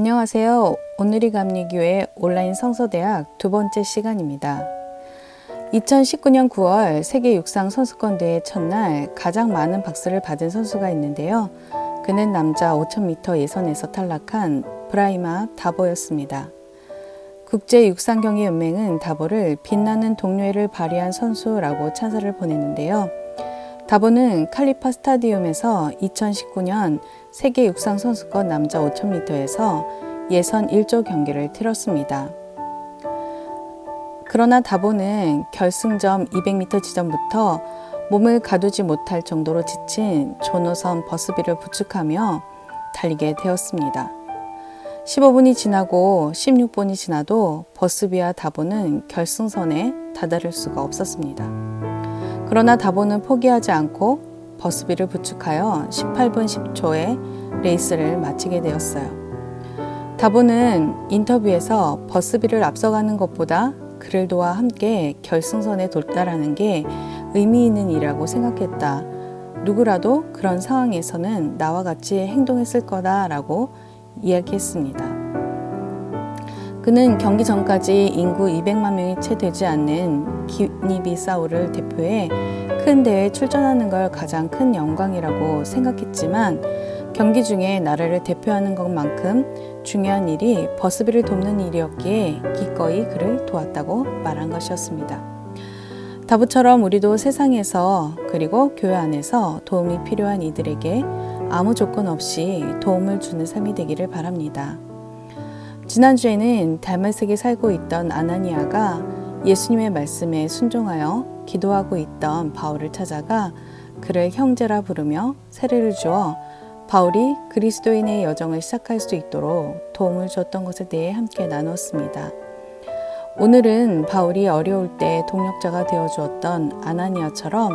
안녕하세요. 오늘이 감리교회 온라인 성서대학 두 번째 시간입니다. 2019년 9월 세계 육상 선수권대회 첫날 가장 많은 박수를 받은 선수가 있는데요. 그는 남자 5000m 예선에서 탈락한 브라이마 다보였습니다. 국제육상경기연맹은 다보를 빛나는 동료애를 발휘한 선수라고 찬사를 보냈는데요. 다보는 칼리파 스타디움에서 2019년 세계 육상 선수권 남자 5000m에서 예선 1조 경기를 치렀습니다. 그러나 다보는 결승점 200m 지점부터 몸을 가두지 못할 정도로 지친 조노선 버스비를 부축하며 달리게 되었습니다. 15분이 지나고 16분이 지나도 버스비와 다보는 결승선에 다다를 수가 없었습니다. 그러나 다보는 포기하지 않고 버스비를 부축하여 18분 10초에 레이스를 마치게 되었어요. 다보는 인터뷰에서 버스비를 앞서가는 것보다 그를 도와 함께 결승선에 도달하는 게 의미 있는 일이라고 생각했다. 누구라도 그런 상황에서는 나와 같이 행동했을 거다라고 이야기했습니다. 그는 경기 전까지 인구 200만 명이 채 되지 않는 기니비사우를 대표해 큰 대회에 출전하는 걸 가장 큰 영광이라고 생각했지만 경기 중에 나라를 대표하는 것만큼 중요한 일이 버스비를 돕는 일이었기에 기꺼이 그를 도왔다고 말한 것이었습니다. 다보처럼 우리도 세상에서 그리고 교회 안에서 도움이 필요한 이들에게 아무 조건 없이 도움을 주는 삶이 되기를 바랍니다. 지난주에는 다메섹에 살고 있던 아나니아가 예수님의 말씀에 순종하여 기도하고 있던 바울을 찾아가 그를 형제라 부르며 세례를 주어 바울이 그리스도인의 여정을 시작할 수 있도록 도움을 줬던 것에 대해 함께 나눴습니다. 오늘은 바울이 어려울 때 동력자가 되어주었던 아나니아처럼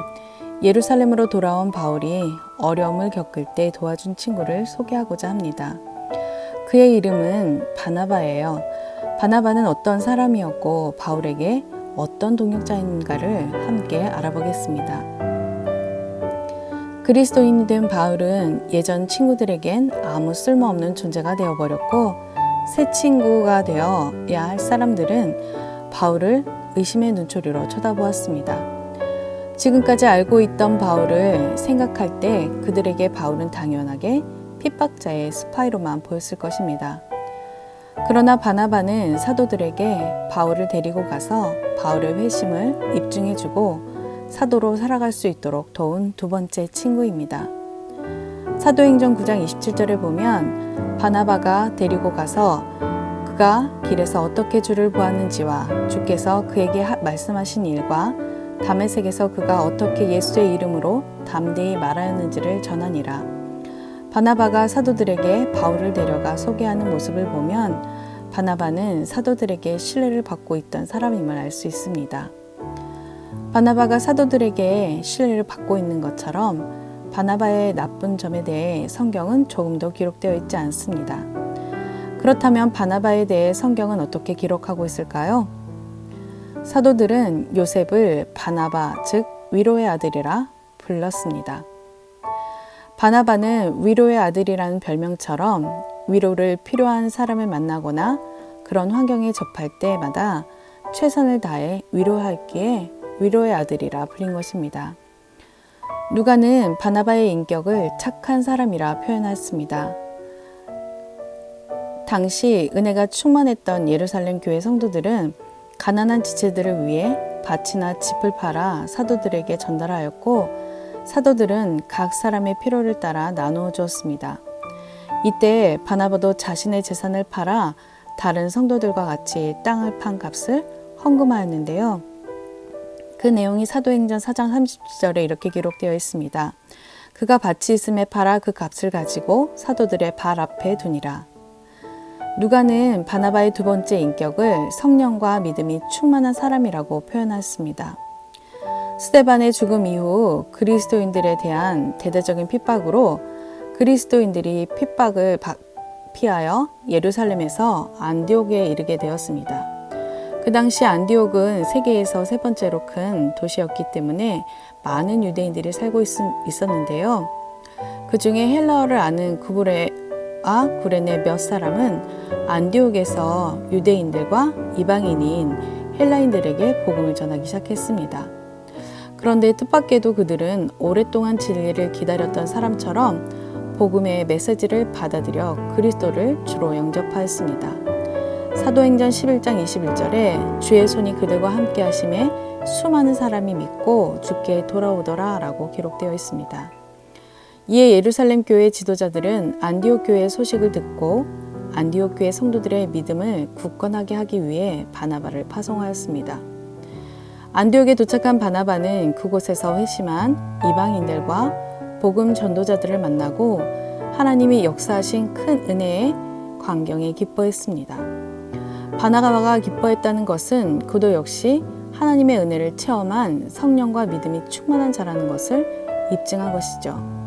예루살렘으로 돌아온 바울이 어려움을 겪을 때 도와준 친구를 소개하고자 합니다. 그의 이름은 바나바예요. 바나바는 어떤 사람이었고 바울에게 어떤 동역자인가를 함께 알아보겠습니다. 그리스도인이 된 바울은 예전 친구들에겐 아무 쓸모없는 존재가 되어버렸고 새 친구가 되어야 할 사람들은 바울을 의심의 눈초리로 쳐다보았습니다. 지금까지 알고 있던 바울을 생각할 때 그들에게 바울은 당연하게 핍박자의 스파이로만 보였을 것입니다. 그러나 바나바는 사도들에게 바울을 데리고 가서 바울의 회심을 입증해주고 사도로 살아갈 수 있도록 도운 두 번째 친구입니다. 사도행전 9장 27절에 보면 바나바가 데리고 가서 그가 길에서 어떻게 주를 보았는지와 주께서 그에게 말씀하신 일과 다메섹에서 그가 어떻게 예수의 이름으로 담대히 말하였는지를 전하니라. 바나바가 사도들에게 바울을 데려가 소개하는 모습을 보면 바나바는 사도들에게 신뢰를 받고 있던 사람임을 알 수 있습니다. 바나바가 사도들에게 신뢰를 받고 있는 것처럼 바나바의 나쁜 점에 대해 성경은 조금도 기록되어 있지 않습니다. 그렇다면 바나바에 대해 성경은 어떻게 기록하고 있을까요? 사도들은 요셉을 바나바, 즉 위로의 아들이라 불렀습니다. 바나바는 위로의 아들이라는 별명처럼 위로를 필요한 사람을 만나거나 그런 환경에 접할 때마다 최선을 다해 위로하기에 위로의 아들이라 불린 것입니다. 누가는 바나바의 인격을 착한 사람이라 표현했습니다. 당시 은혜가 충만했던 예루살렘 교회 성도들은 가난한 지체들을 위해 밭이나 짚을 팔아 사도들에게 전달하였고 사도들은 각 사람의 필요를 따라 나누어 주었습니다. 이때 바나바도 자신의 재산을 팔아 다른 성도들과 같이 땅을 판 값을 헌금하였는데요. 그 내용이 사도행전 4장 30절에 이렇게 기록되어 있습니다. 그가 밭이 있음에 팔아 그 값을 가지고 사도들의 발 앞에 두니라. 누가는 바나바의 두 번째 인격을 성령과 믿음이 충만한 사람이라고 표현했습니다. 스데반의 죽음 이후 그리스도인들에 대한 대대적인 핍박으로 그리스도인들이 핍박을 피하여 예루살렘에서 안디옥에 이르게 되었습니다. 그 당시 안디옥은 세계에서 세 번째로 큰 도시였기 때문에 많은 유대인들이 살고 있었는데요. 그 중에 헬라어를 아는 구불의 빌립보와 구레네 몇 사람은 안디옥에서 유대인들과 이방인인 헬라인들에게 복음을 전하기 시작했습니다. 그런데 뜻밖에도 그들은 오랫동안 진리를 기다렸던 사람처럼 복음의 메시지를 받아들여 그리스도를 주로 영접하였습니다. 사도행전 11장 21절에 주의 손이 그들과 함께 하심에 수많은 사람이 믿고 주께 돌아오더라 라고 기록되어 있습니다. 이에 예루살렘 교회 지도자들은 안디옥 교회의 소식을 듣고 안디옥 교회 성도들의 믿음을 굳건하게 하기 위해 바나바를 파송하였습니다. 안디옥에 도착한 바나바는 그곳에서 회심한 이방인들과 복음 전도자들을 만나고 하나님이 역사하신 큰 은혜의 광경에 기뻐했습니다. 바나바가 기뻐했다는 것은 그도 역시 하나님의 은혜를 체험한 성령과 믿음이 충만한 자라는 것을 입증한 것이죠.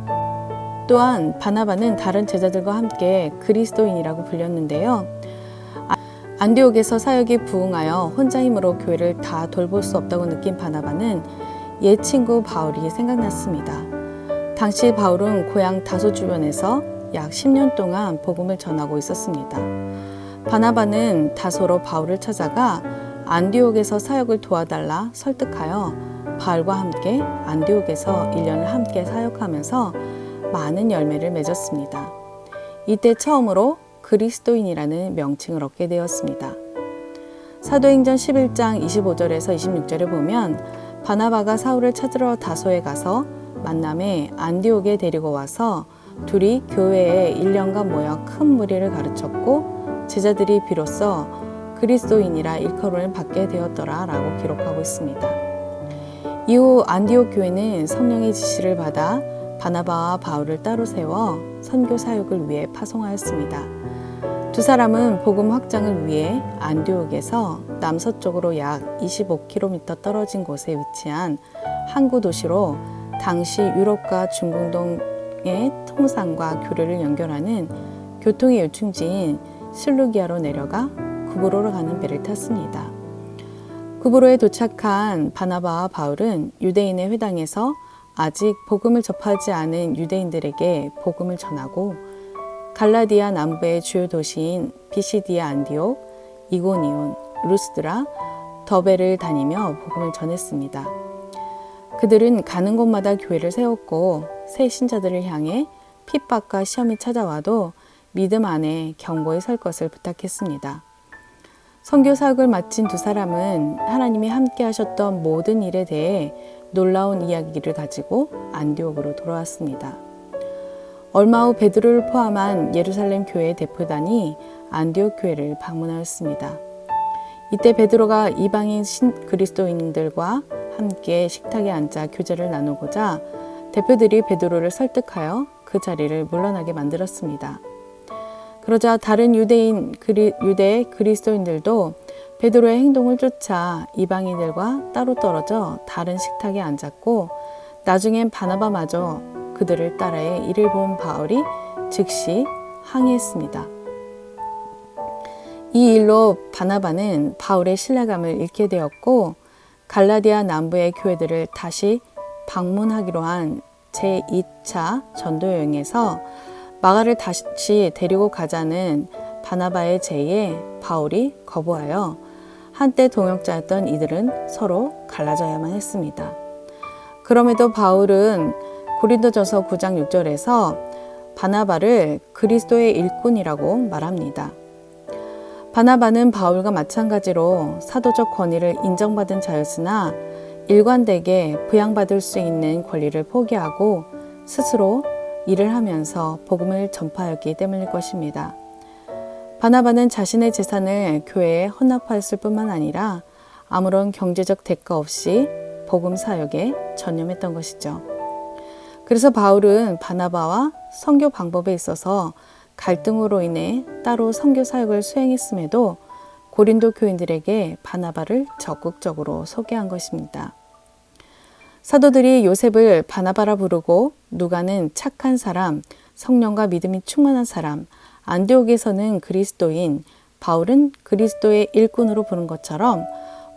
또한 바나바는 다른 제자들과 함께 그리스도인이라고 불렸는데요. 안디옥에서 사역이 부응하여 혼자 힘으로 교회를 다 돌볼 수 없다고 느낀 바나바는 옛 친구 바울이 생각났습니다. 당시 바울은 고향 다소 주변에서 약 10년 동안 복음을 전하고 있었습니다. 바나바는 다소로 바울을 찾아가 안디옥에서 사역을 도와달라 설득하여 바울과 함께 안디옥에서 1년을 함께 사역하면서 많은 열매를 맺었습니다. 이때 처음으로 그리스도인이라는 명칭을 얻게 되었습니다. 사도행전 11장 25절에서 26절에 보면 바나바가 사울을 찾으러 다소에 가서 만남에 안디옥에 데리고 와서 둘이 교회에 1년간 모여 큰 무리를 가르쳤고 제자들이 비로소 그리스도인이라 일컬음을 받게 되었더라 라고 기록하고 있습니다. 이후 안디옥 교회는 성령의 지시를 받아 바나바와 바울을 따로 세워 선교 사역을 위해 파송하였습니다. 두 사람은 복음 확장을 위해 안디옥에서 남서쪽으로 약 25km 떨어진 곳에 위치한 항구 도시로 당시 유럽과 중공동의 통상과 교류를 연결하는 교통의 요충지인 실루기아로 내려가 구브로로 가는 배를 탔습니다. 구브로에 도착한 바나바와 바울은 유대인의 회당에서 아직 복음을 접하지 않은 유대인들에게 복음을 전하고 갈라디아 남부의 주요 도시인 비시디아 안디옥, 이고니온, 루스드라, 더베를 다니며 복음을 전했습니다. 그들은 가는 곳마다 교회를 세웠고 새 신자들을 향해 핍박과 시험이 찾아와도 믿음 안에 견고히 설 것을 부탁했습니다. 선교 사역을 마친 두 사람은 하나님이 함께 하셨던 모든 일에 대해 놀라운 이야기를 가지고 안디옥으로 돌아왔습니다. 얼마 후 베드로를 포함한 예루살렘 교회의 대표단이 안디옥 교회를 방문하였습니다. 이때 베드로가 이방인 그리스도인들과 함께 식탁에 앉아 교제를 나누고자 대표들이 베드로를 설득하여 그 자리를 물러나게 만들었습니다. 그러자 다른 유대 그리스도인들도 베드로의 행동을 쫓아 이방인들과 따로 떨어져 다른 식탁에 앉았고 나중엔 바나바마저 그들을 따라해 이를 본 바울이 즉시 항의했습니다. 이 일로 바나바는 바울의 신뢰감을 잃게 되었고 갈라디아 남부의 교회들을 다시 방문하기로 한 제2차 전도 여행에서 마가를 다시 데리고 가자는 바나바의 제의에 바울이 거부하여 한때 동역자였던 이들은 서로 갈라져야만 했습니다. 그럼에도 바울은 고린도전서 9장 6절에서 바나바를 그리스도의 일꾼이라고 말합니다. 바나바는 바울과 마찬가지로 사도적 권위를 인정받은 자였으나 일관되게 부양받을 수 있는 권리를 포기하고 스스로 일을 하면서 복음을 전파하였기 때문일 것입니다. 바나바는 자신의 재산을 교회에 헌납하였을 뿐만 아니라 아무런 경제적 대가 없이 복음 사역에 전념했던 것이죠. 그래서 바울은 바나바와 선교 방법에 있어서 갈등으로 인해 따로 선교 사역을 수행했음에도 고린도 교인들에게 바나바를 적극적으로 소개한 것입니다. 사도들이 요셉을 바나바라 부르고 누가는 착한 사람, 성령과 믿음이 충만한 사람, 안디옥에서는 그리스도인, 바울은 그리스도의 일꾼으로 부른 것처럼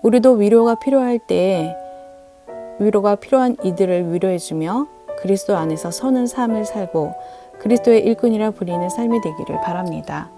우리도 위로가 필요할 때에 위로가 필요한 이들을 위로해주며 그리스도 안에서 서는 삶을 살고 그리스도의 일꾼이라 불리는 삶이 되기를 바랍니다.